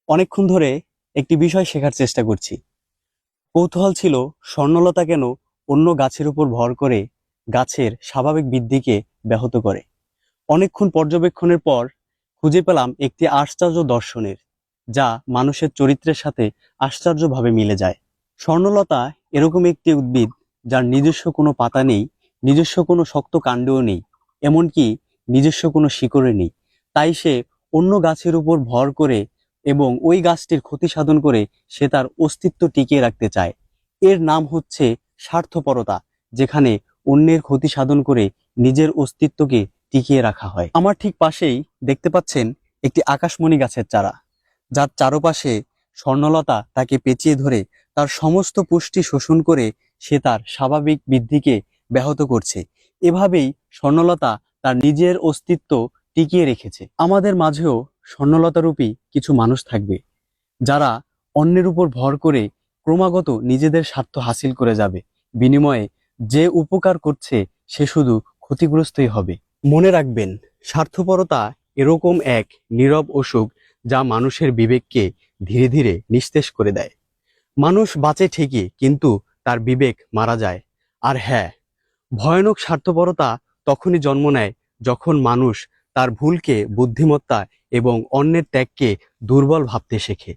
অনেকক্ষণ ধরে একটি বিষয় শেখার চেষ্টা করছি। কৌতূহল ছিল স্বর্ণলতা কেন অন্য গাছের উপর ভর করে গাছের স্বাভাবিক বৃদ্ধিকে ব্যাহত করে। অনেকক্ষণ পর্যবেক্ষণের পর খুঁজে পেলাম একটি আশ্চর্য দর্শনের, যা মানুষের চরিত্রের সাথে আশ্চর্যভাবে মিলে যায়। স্বর্ণলতা এরকম একটি উদ্ভিদ যার নিজস্ব কোনো পাতা নেই, নিজস্ব কোনো শক্ত কাণ্ডও নেই, এমনকি নিজস্ব কোনো শিকড়ে নেই। তাই সে অন্য গাছের উপর ভর করে এবং ওই গাছটির ক্ষতি সাধন করে সে তার অস্তিত্ব টিকিয়ে রাখতে চায়। এর নাম হচ্ছে স্বার্থপরতা, যেখানে অন্যের ক্ষতি সাধন করে নিজের অস্তিত্বকে টিকিয়ে রাখা হয়। আমার ঠিক পাশেই দেখতে পাচ্ছেন একটি আকাশমণি গাছের চারা, যার চারপাশে স্বর্ণলতা তাকে পেঁচিয়ে ধরে তার সমস্ত পুষ্টি শোষণ করে সে তার স্বাভাবিক বৃদ্ধিকে ব্যাহত করছে। এভাবেই স্বর্ণলতা তার নিজের অস্তিত্ব টিকিয়ে রেখেছে। আমাদের মাঝেও স্বর্ণলতারূপী কিছু মানুষ থাকবে, যারা অন্যের উপর ভর করে ক্রমাগত নিজেদের স্বার্থ হাসিল করে যাবে। বিনিময়ে যে উপকার করছে সে শুধু ক্ষতিগ্রস্তই হবে। মনে রাখবেন, স্বার্থপরতা এরকম এক নীরব অসুখ যা মানুষের বিবেককে ধীরে ধীরে নিস্তেজ করে দেয়। মানুষ বাঁচে ঠিকই, কিন্তু তার বিবেক মারা যায়। আর হ্যাঁ, ভয়ানক স্বার্থপরতা তখনই জন্ম নেয় যখন মানুষ তার ভুলকে বুদ্ধিমত্তা এবং অন্যের ত্যাগকে দুর্বল ভাবতে শেখে।